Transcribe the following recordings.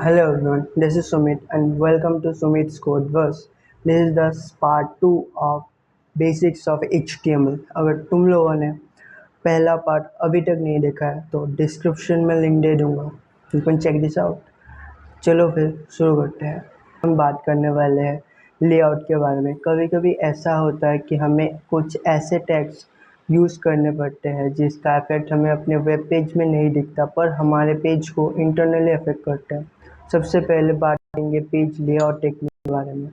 Hello everyone, this is Sumit and welcome to Sumit's Codeverse. This is the part 2 of Basics of HTML. अगर तुम लोगों ने पहला part अभी तक नहीं देखा है तो डिस्क्रिप्शन में लिंक दे दूंगा, you can check this out. चलो फिर शुरू करते हैं। हम बात करने वाले हैं लेआउट के बारे में। कभी कभी ऐसा होता है कि हमें कुछ ऐसे टैग्स यूज़ करने पड़ते हैं जिसका इफेक्ट हमें अपने वेब पेज में नहीं दिखता पर हमारे पेज को इंटरनली अफेक्ट करता है। सबसे पहले बात करेंगे पेज लेआउट टेक्निक के बारे में।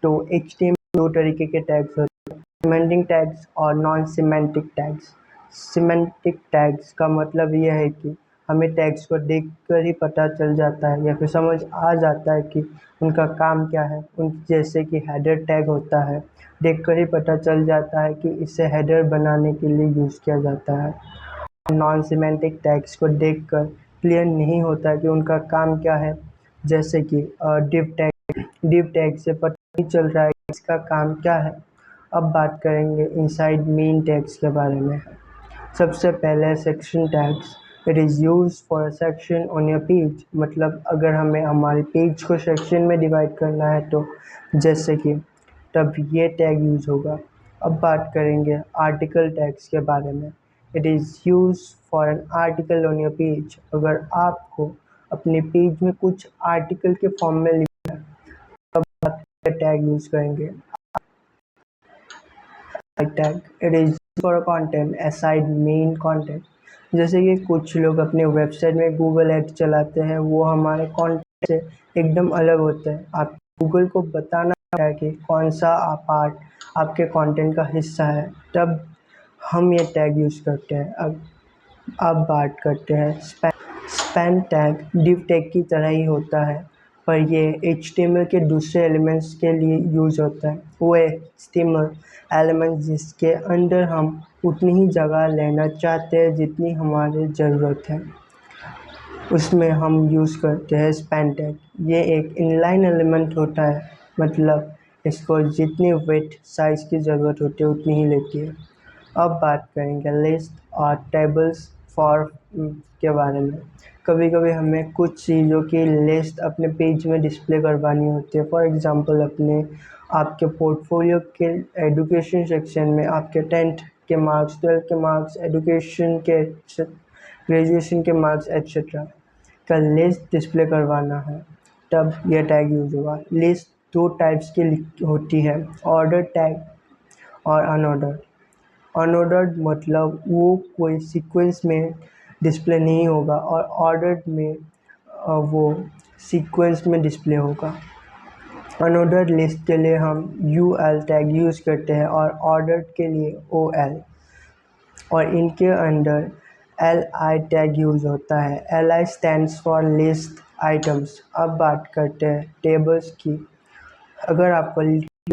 तो HTML दो तरीके के टैग्स होते हैं, सिमेंटिक टैग्स और non semantic tags. Semantic tags का मतलब यह है कि हमें टैग्स को देखकर ही पता चल जाता है या फिर समझ आ जाता है कि उनका काम क्या है। उन जैसे कि हेडर टैग होता है, देखकर ही पता चल जाता है कि इसे हेडर बनाने के लिए यूज़ किया जाता है। नॉन सिमेंटिक टैग्स को देखकर क्लियर नहीं होता है कि उनका काम क्या है, जैसे कि डिव टैग से पता नहीं चल रहा है कि इसका काम क्या है। अब बात करेंगे इनसाइड मेन टैग्स के बारे में। सबसे पहले section tags. It is use for a section on your page. मतलब अगर हमें हमारे पेज को सेक्शन में डिवाइड करना है तो जैसे कि तब ये टैग यूज होगा। अब बात करेंगे आर्टिकल टैग्स के बारे में। It is use for an article on your page. अगर आपको अपने पेज में कुछ आर्टिकल के फॉर्म में लिखना है तब आप टैग यूज करेंगे tag. It is for content aside main content. जैसे कि कुछ लोग अपने वेबसाइट में गूगल एड चलाते हैं, वो हमारे कंटेंट से एकदम अलग होते हैं। आप गूगल को बताना है कि कौन सा पार्ट आपके कंटेंट का हिस्सा है, तब हम ये टैग यूज करते हैं। अब बात करते हैं स्पैन टैग। डिव टैग की तरह ही होता है पर ये HTML के दूसरे एलिमेंट्स के लिए यूज होता है। वो HTML एलिमेंट जिसके अंदर हम उतनी ही जगह लेना चाहते हैं जितनी हमारी ज़रूरत है, उसमें हम यूज़ करते हैं स्पैन टैग। ये एक इनलाइन एलिमेंट होता है, मतलब इसको जितनी वेट साइज़ की ज़रूरत होती है उतनी ही लेती है। अब बात करेंगे लिस्ट और टेबल्स फॉर के बारे में। कभी कभी हमें कुछ चीज़ों की लिस्ट अपने पेज में डिस्प्ले करवानी होती है। फॉर एग्जांपल आपके पोर्टफोलियो के एजुकेशन सेक्शन में आपके 10th के मार्क्स, 12th के मार्क्स, एजुकेशन के, ग्रेजुएशन के मार्क्स एक्सेट्रा का लिस्ट डिस्प्ले करवाना है, तब यह टैग यूज होगा। लिस्ट दो टाइप्स की होती है, ऑर्डर टैग और अनऑर्डर्ड। अनऑर्डर्ड मतलब वो कोई सीक्वेंस में डिस्प्ले नहीं होगा और ऑर्डर्ड में वो सीक्वेंस में डिस्प्ले होगा। अनऑर्डर्ड लिस्ट के लिए हम UL टैग यूज़ करते हैं और ऑर्डर्ड के लिए OL, और इनके अंदर LI टैग यूज़ होता है। LI stands for list items. अब बात करते हैं टेबल्स की। अगर आपको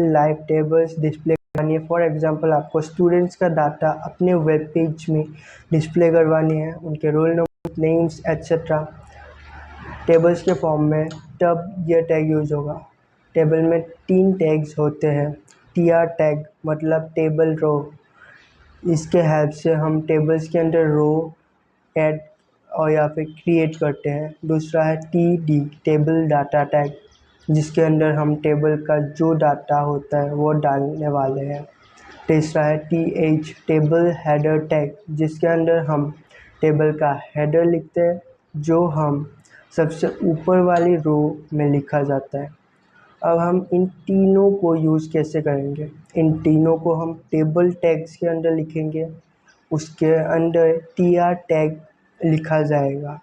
लाइव टेबल्स डिस्प्ले करवानी है, फॉर एग्जांपल आपको स्टूडेंट्स का डाटा अपने वेब पेज में डिस्प्ले करवानी है, उनके roll number, names etcetera tables के फॉर्म में, तब यह टैग यूज होगा। टेबल में 3 टैग्स होते हैं। TR टैग मतलब टेबल रो, इसके हेल्प से हम टेबल्स के अंदर रो ऐड और या फिर क्रिएट करते हैं। दूसरा है TD टेबल डाटा टैग, जिसके अंदर हम टेबल का जो डाटा होता है वो डालने वाले हैं। तीसरा है TH टेबल हेडर टैग, जिसके अंदर हम टेबल का हेडर लिखते हैं जो हम सबसे ऊपर वाली रो में लिखा जाता है। अब हम इन तीनों को यूज़ कैसे करेंगे? इन तीनों को हम टेबल टैग्स के अंदर लिखेंगे, उसके अंदर TR टैग लिखा जाएगा,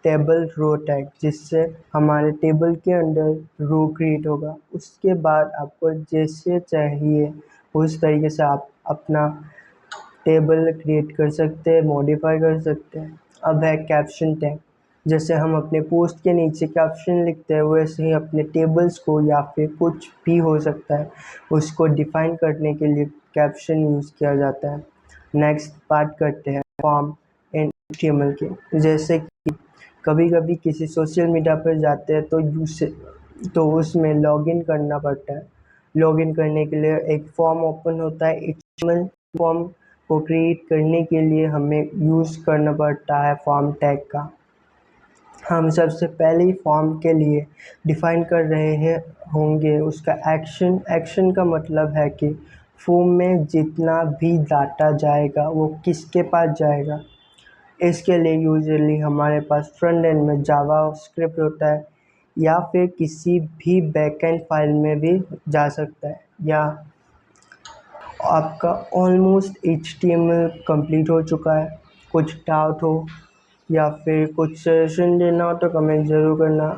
टेबल रो टैग, जिससे हमारे टेबल के अंदर रो क्रिएट होगा। उसके बाद आपको जैसे चाहिए उस तरीके से आप अपना टेबल क्रिएट कर सकते हैं, मॉडिफाई कर सकते हैं। अब है कैप्शन टैग। जैसे हम अपने पोस्ट के नीचे कैप्शन लिखते हैं वैसे ही अपने टेबल्स को या फिर कुछ भी हो सकता है उसको डिफाइन करने के लिए कैप्शन यूज़ किया जाता है। नेक्स्ट बात करते हैं फॉर्म इन HTML के। जैसे कि कभी कभी किसी सोशल मीडिया पर जाते हैं तो उसमें लॉगिन करना पड़ता है। लॉगिन करने के लिए एक फॉर्म ओपन होता है। HTML फॉर्म को क्रिएट करने के लिए हमें यूज़ करना पड़ता है फॉर्म टैग का। हम सबसे पहले ही फॉर्म के लिए डिफाइन कर रहे हैं होंगे उसका एक्शन का मतलब है कि फॉर्म में जितना भी डाटा जाएगा वो किसके पास जाएगा। इसके लिए यूजुअली हमारे पास फ्रंट एंड में जावा स्क्रिप्ट होता है या फिर किसी भी बैकएंड फाइल में भी जा सकता है, या आपका ऑलमोस्ट HTML कंप्लीट हो चुका है। कुछ डाउट हो या फिर कुछ सजेशन देना हो तो कमेंट ज़रूर करना।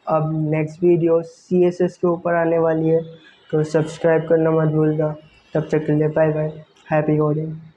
अब नेक्स्ट वीडियो CSS के ऊपर आने वाली है, तो सब्सक्राइब करना मत भूलना। तब तक के लिए बाय बाय, हैप्पी कोडिंग।